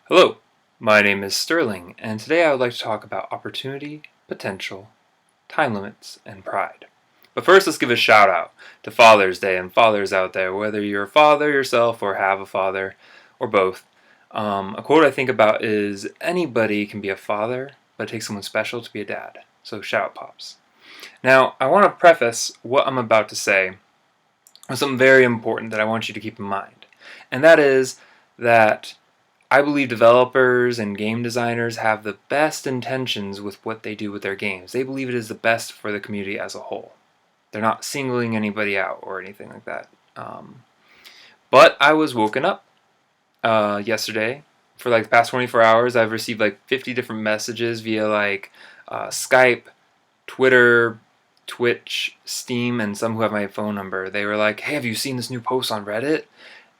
Hello, my name is Sterling, and today I would like to talk about opportunity, potential, time limits, and pride. But first, let's give a shout out to Father's Day and fathers out there, whether you're a father yourself or have a father, or both. A quote I think about is anybody can be a father, but it takes someone special to be a dad. So shout out, Pops. Now, I want to preface what I'm about to say with something very important that I want you to keep in mind, and that is that I believe developers and game designers have the best intentions with what they do with their games. They believe it is the best for the community as a whole. They're not singling anybody out or anything like that. But I was woken up yesterday. For like the past 24 hours, I've received like 50 different messages via like Skype, Twitter, Twitch, Steam, and some who have my phone number. They were like, "Hey, have you seen this new post on Reddit?"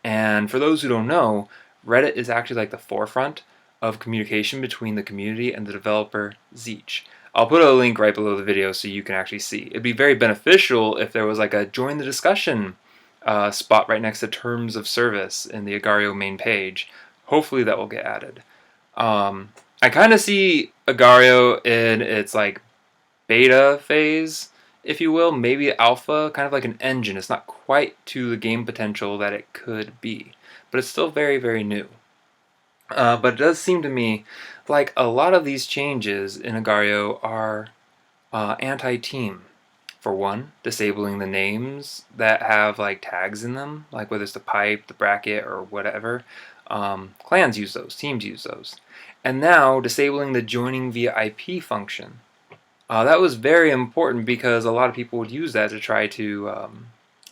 And for those who don't know, Reddit is actually like the forefront of communication between the community and the developer Zeech. I'll put a link right below the video so you can actually see. It'd be very beneficial if there was like a join the discussion spot right next to terms of service in the Agario main page. Hopefully that will get added. I kind of see Agario in its like beta phase, if you will, maybe alpha, kind of like an engine. It's not quite to the game potential that it could be, but it's still very, very new. But it does seem to me like a lot of these changes in Agario are anti-team. For one, disabling the names that have like tags in them, like whether it's the pipe, the bracket, or whatever. Clans use those, teams use those. And now disabling the joining via IP function. That was very important because a lot of people would use that to try to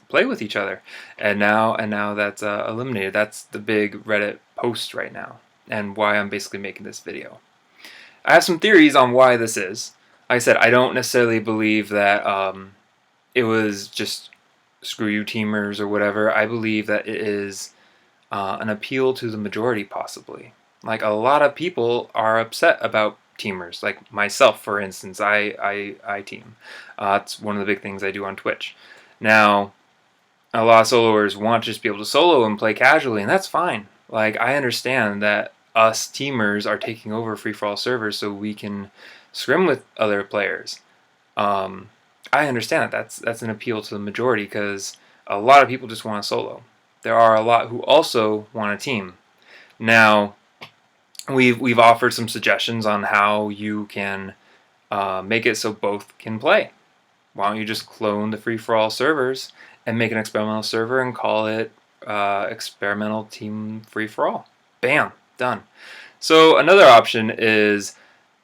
play with each other, and now that's eliminated. That's the big Reddit post right now, and why I'm basically making this video. I have some theories on why this is. Like I said, I don't necessarily believe that it was just screw you teamers or whatever. I believe that it is an appeal to the majority, possibly. Like a lot of people are upset about teamers, like myself, for instance. I team. It's one of the big things I do on Twitch. Now, a lot of soloers want to just be able to solo and play casually, and that's fine. Like, I understand that us teamers are taking over free-for-all servers so we can scrim with other players. I understand that that's an appeal to the majority because a lot of people just want to solo. There are a lot who also want a team. Now, we've offered some suggestions on how you can make it so both can play. Why don't you just clone the free-for-all servers and make an experimental server and call it experimental team free-for-all? Bam, done. So another option is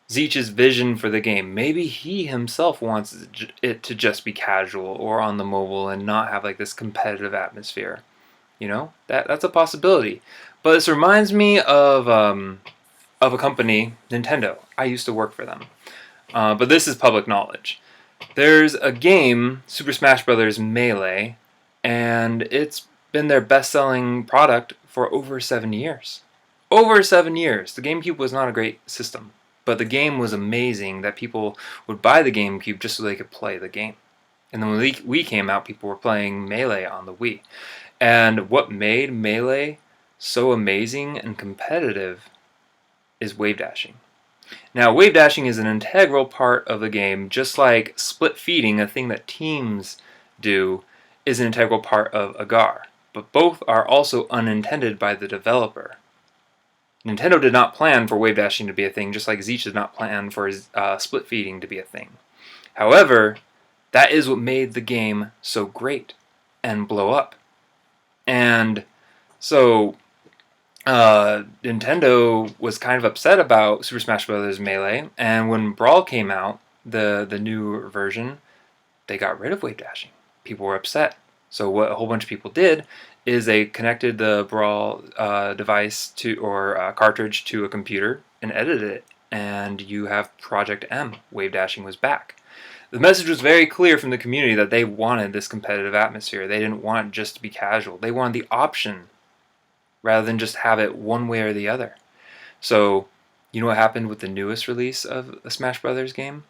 Zeech's vision for the game. Maybe he himself wants it to just be casual or on the mobile and not have like this competitive atmosphere. You know, that's a possibility. But this reminds me of a company, Nintendo. I used to work for them. But this is public knowledge. There's a game, Super Smash Bros. Melee, and it's been their best-selling product for over 7 years. Over 7 years. The GameCube was not a great system, but the game was amazing that people would buy the GameCube just so they could play the game. And then when the Wii came out, people were playing Melee on the Wii. And what made Melee so amazing and competitive is wave dashing. Now, wave dashing is an integral part of the game, just like split feeding, a thing that teams do, is an integral part of Agar. But both are also unintended by the developer. Nintendo did not plan for wave dashing to be a thing, just like Zeech did not plan for split feeding to be a thing. However, that is what made the game so great and blow up. And so Nintendo was kind of upset about Super Smash Bros. Melee, and when Brawl came out, the new version, they got rid of wave dashing. People were upset. So what a whole bunch of people did is they connected the Brawl device to or cartridge to a computer and edited it, and you have Project M. Wave dashing was back. The message was very clear from the community that they wanted this competitive atmosphere. They didn't want it just to be casual. They wanted the option rather than just have it one way or the other. So, you know what happened with the newest release of the Smash Brothers game?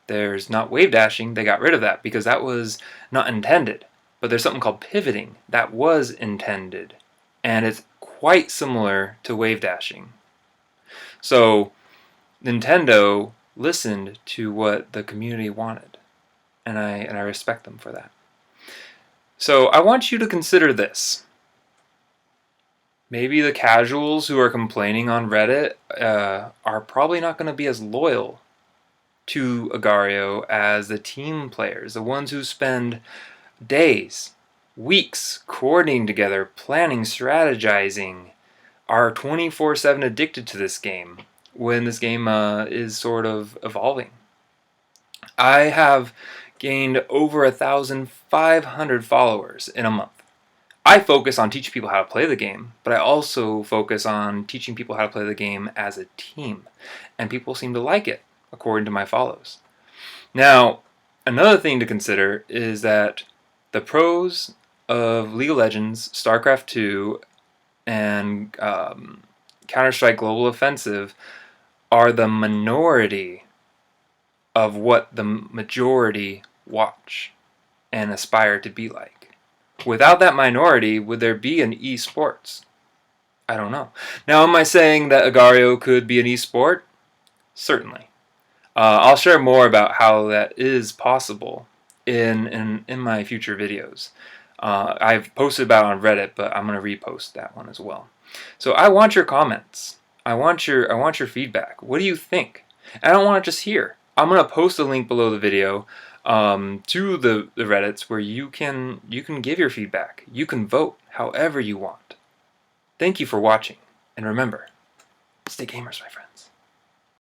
There's not wave dashing. They got rid of that because that was not intended. But there's something called pivoting that was intended. And it's quite similar to wave dashing. So Nintendo listened to what the community wanted, and I respect them for that. So I want you to consider this. Maybe the casuals who are complaining on Reddit are probably not going to be as loyal to Agario as the team players, the ones who spend days, weeks coordinating together, planning, strategizing, are 24/7 addicted to this game when this game is sort of evolving. I have gained over 1,500 followers in a month. I focus on teaching people how to play the game, but I also focus on teaching people how to play the game as a team. And people seem to like it, according to my follows. Now, another thing to consider is that the pros of League of Legends, StarCraft 2, and Counter-Strike Global Offensive are the minority of what the majority watch and aspire to be like. Without that minority, would there be an esports? I don't know. Now, am I saying that Agario could be an esport? Certainly. I'll share more about how that is possible in my future videos. I've posted about it on Reddit, but I'm going to repost that one as well. So I want your comments. I want your feedback. What do you think? I don't want it just here. I'm going to post a link below the video to the Reddits where you can give your feedback. You can vote however you want. Thank you for watching, and remember, stay gamers, my friends.